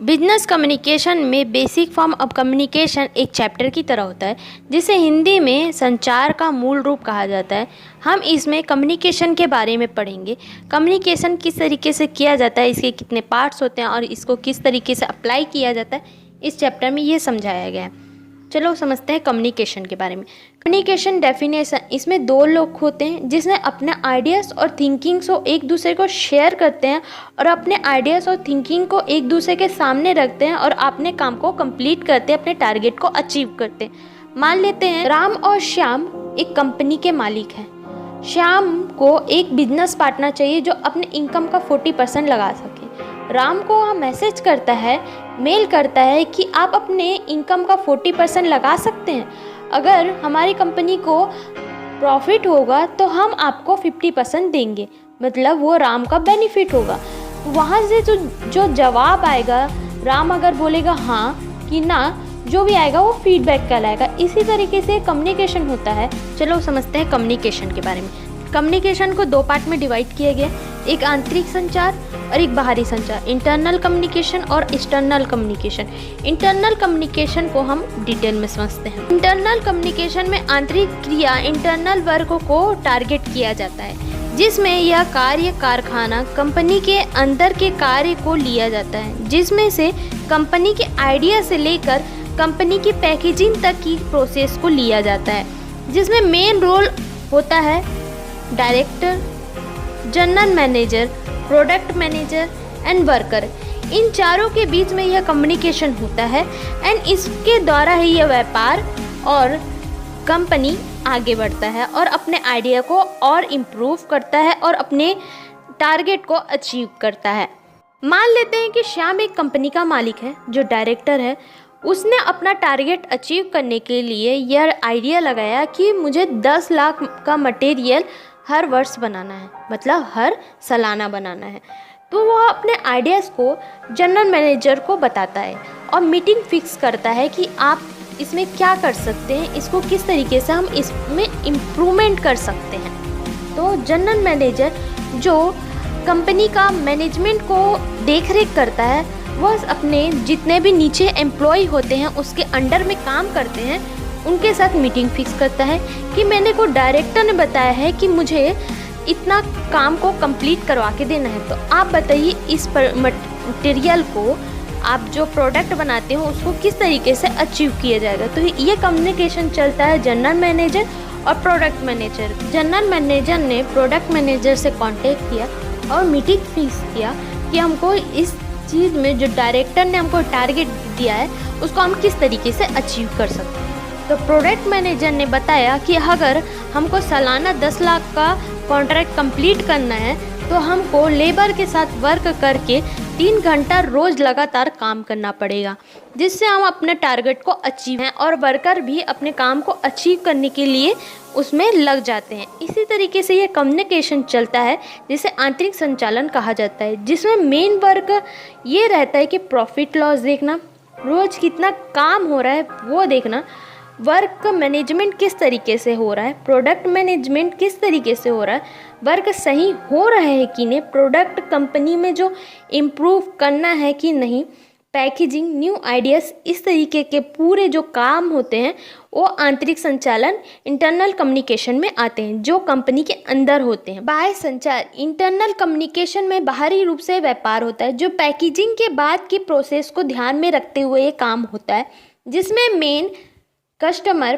Business communication में basic form of communication एक chapter की तरह होता है जिसे हिंदी में संचार का मूल रूप कहा जाता है। हम इसमें कम्युनिकेशन के बारे में पढ़ेंगे। कम्युनिकेशन किस तरीके से किया जाता है, इसके कितने पार्ट्स होते हैं और इसको किस तरीके से अप्लाई किया जाता है, इस चैप्टर में ये समझाया गया है। चलो समझते हैं कम्युनिकेशन के बारे में। कम्युनिकेशन डेफिनेशन, इसमें दो लोग होते हैं जिसने अपने आइडियाज़ और थिंकिंग्स को एक दूसरे को शेयर करते हैं और अपने आइडियाज़ और थिंकिंग को एक दूसरे के सामने रखते हैं और अपने काम को कंप्लीट करते हैं, अपने टारगेट को अचीव करते हैं। मान लेते हैं राम और श्याम एक कंपनी के मालिक हैं। श्याम को एक बिजनेस पार्टनर चाहिए जो अपने इनकम का 40% लगा सके। राम को वह मैसेज करता है, मेल करता है कि आप अपने इनकम का 40% लगा सकते हैं। अगर हमारी कंपनी को प्रॉफिट होगा तो हम आपको 50% देंगे, मतलब वो राम का बेनिफिट होगा। वहाँ से जो जवाब आएगा, राम अगर बोलेगा हाँ कि ना, जो भी आएगा वो फीडबैक कहलाएगा। इसी तरीके से कम्युनिकेशन होता है। चलो समझते हैं कम्युनिकेशन के बारे में। कम्युनिकेशन को दो पार्ट में डिवाइड किया गया, एक आंतरिक संचार और एक बाहरी संचार, इंटरनल कम्युनिकेशन और एक्सटर्नल कम्युनिकेशन। इंटरनल कम्युनिकेशन को हम डिटेल में समझते हैं। इंटरनल कम्युनिकेशन में आंतरिक क्रिया इंटरनल वर्क को टारगेट किया जाता है, जिसमें यह कार्य कारखाना कंपनी के अंदर के कार्य को लिया जाता है, जिसमें से कंपनी के आइडिया से लेकर कंपनी की पैकेजिंग तक की प्रोसेस को लिया जाता है, जिसमें मेन रोल होता है director, general manager, product manager and worker. इन चारों के बीच में यह कम्युनिकेशन होता है एंड इसके द्वारा ही यह व्यापार और कंपनी आगे बढ़ता है और अपने आइडिया को और इम्प्रूव करता है और अपने टारगेट को अचीव करता है। मान लेते हैं कि श्याम एक कंपनी का मालिक है जो डायरेक्टर है। उसने अपना टारगेट अचीव करने के लिए यह आइडिया लगाया कि मुझे 10 लाख का मटेरियल हर वर्ष बनाना है, मतलब हर सालाना बनाना है। तो वह अपने आइडियाज़ को जनरल मैनेजर को बताता है और मीटिंग फिक्स करता है कि आप इसमें क्या कर सकते हैं, इसको किस तरीके से हम इसमें इम्प्रूवमेंट कर सकते हैं। तो जनरल मैनेजर जो कंपनी का मैनेजमेंट को देख रेख करता है, वह अपने जितने भी नीचे एम्प्लॉय होते हैं उसके अंडर में काम करते हैं, उनके साथ मीटिंग फिक्स करता है कि मैंने को डायरेक्टर ने बताया है कि मुझे इतना काम को कंप्लीट करवा के देना है। तो आप बताइए इस मटेरियल को आप जो प्रोडक्ट बनाते हो उसको किस तरीके से अचीव किया जाएगा। तो ये कम्युनिकेशन चलता है जनरल मैनेजर और प्रोडक्ट मैनेजर। जनरल मैनेजर ने प्रोडक्ट मैनेजर से कांटेक्ट किया और मीटिंग फिक्स किया कि हमको इस चीज़ में जो डायरेक्टर ने हमको टारगेट दिया है उसको हम किस तरीके से अचीव कर सकते हैं। तो प्रोडक्ट मैनेजर ने बताया कि अगर हमको सालाना 10 लाख का कॉन्ट्रैक्ट कंप्लीट करना है तो हमको लेबर के साथ वर्क करके 3 घंटा रोज़ लगातार काम करना पड़ेगा, जिससे हम अपने टारगेट को अचीव हैं और वर्कर भी अपने काम को अचीव करने के लिए उसमें लग जाते हैं। इसी तरीके से ये कम्युनिकेशन चलता है जिसे आंतरिक संचालन कहा जाता है, जिसमें मेन वर्क ये रहता है कि प्रॉफिट लॉस देखना, रोज़ कितना काम हो रहा है वो देखना, वर्क मैनेजमेंट किस तरीके से हो रहा है, प्रोडक्ट मैनेजमेंट किस तरीके से हो रहा है, वर्क सही हो रहा है कि नहीं, प्रोडक्ट कंपनी में जो इम्प्रूव करना है कि नहीं, पैकेजिंग, न्यू आइडियाज़, इस तरीके के पूरे जो काम होते हैं वो आंतरिक संचालन इंटरनल कम्युनिकेशन में आते हैं, जो कंपनी के अंदर होते हैं। बाह्य संचार, इंटरनल कम्युनिकेशन में बाहरी रूप से व्यापार होता है, जो पैकेजिंग के बाद की प्रोसेस को ध्यान में रखते हुए ये काम होता है, जिसमें मेन कस्टमर,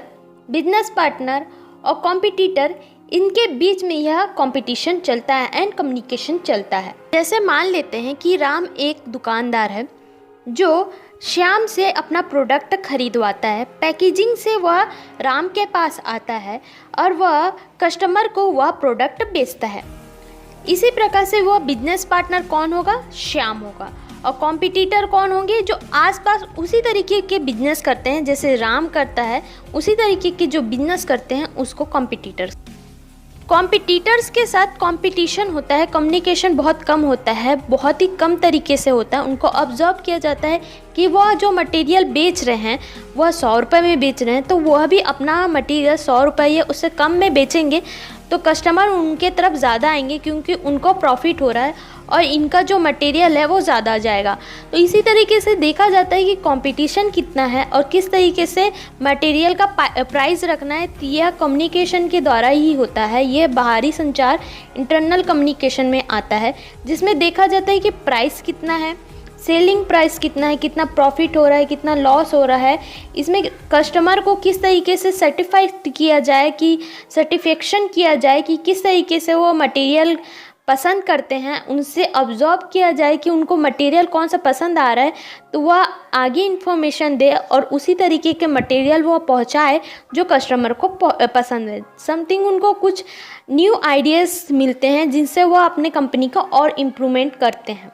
बिजनेस पार्टनर और कॉम्पिटिटर, इनके बीच में यह कंपटीशन चलता है एंड कम्युनिकेशन चलता है। जैसे मान लेते हैं कि राम एक दुकानदार है जो श्याम से अपना प्रोडक्ट खरीदवाता है। पैकेजिंग से वह राम के पास आता है और वह कस्टमर को वह प्रोडक्ट बेचता है। इसी प्रकार से वह बिजनेस पार्टनर कौन होगा? श्याम होगा। और कॉम्पिटिटर कौन होंगे? जो आसपास उसी तरीके के बिजनेस करते हैं जैसे राम करता है, उसी तरीके के जो बिजनेस करते हैं उसको कॉम्पिटिटर्स। कॉम्पिटिटर्स के साथ कंपटीशन होता है, कम्युनिकेशन बहुत कम होता है, बहुत ही कम तरीके से होता है। उनको ऑब्जर्व किया जाता है कि वह जो मटेरियल बेच रहे हैं वह 100 रुपये में बेच रहे हैं, तो वह भी अपना मटेरियल 100 रुपये या उससे कम में बेचेंगे तो कस्टमर उनके तरफ ज़्यादा आएंगे क्योंकि उनको प्रॉफिट हो रहा है और इनका जो मटेरियल है वो ज़्यादा जाएगा। तो इसी तरीके से देखा जाता है कि कंपटीशन कितना है और किस तरीके से मटेरियल का प्राइस रखना है, यह कम्युनिकेशन के द्वारा ही होता है। ये बाहरी संचार इंटरनल कम्युनिकेशन में आता है, जिसमें देखा जाता है कि प्राइस कितना है, सेलिंग प्राइस कितना है, कितना प्रॉफिट हो रहा है, कितना लॉस हो रहा है। इसमें कस्टमर को किस तरीके से सर्टिफाइड किया जाए, कि सर्टिफिकेशन किया जाए कि किस तरीके से वो मटेरियल पसंद करते हैं, उनसे ऑब्जर्व किया जाए कि उनको मटेरियल कौन सा पसंद आ रहा है, तो वह आगे इन्फॉर्मेशन दे और उसी तरीके के मटेरियल वो पहुंचाए जो कस्टमर को पसंद है। समथिंग उनको कुछ न्यू आइडियाज़ मिलते हैं जिनसे वो अपने कंपनी का और इम्प्रूवमेंट करते हैं।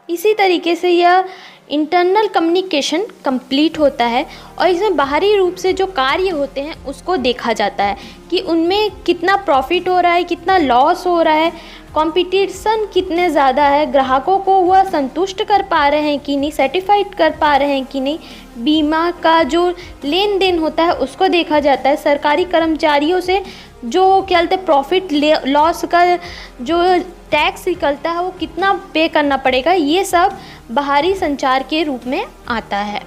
इसी तरीके से यह इंटरनल कम्युनिकेशन कंप्लीट होता है और इसमें बाहरी रूप से जो कार्य होते हैं उसको देखा जाता है कि उनमें कितना प्रॉफिट हो रहा है, कितना लॉस हो रहा है, कंपटीशन कितने ज़्यादा है, ग्राहकों को वह संतुष्ट कर पा रहे हैं कि नहीं, सर्टिफाइड कर पा रहे हैं कि नहीं, बीमा का जो लेन देन होता है उसको देखा जाता है, सरकारी कर्मचारियों से जो क्या बोलते हैं प्रॉफिट लॉस का जो टैक्स निकलता है वो कितना पे करना पड़ेगा, ये सब बाहरी संचार के रूप में आता है।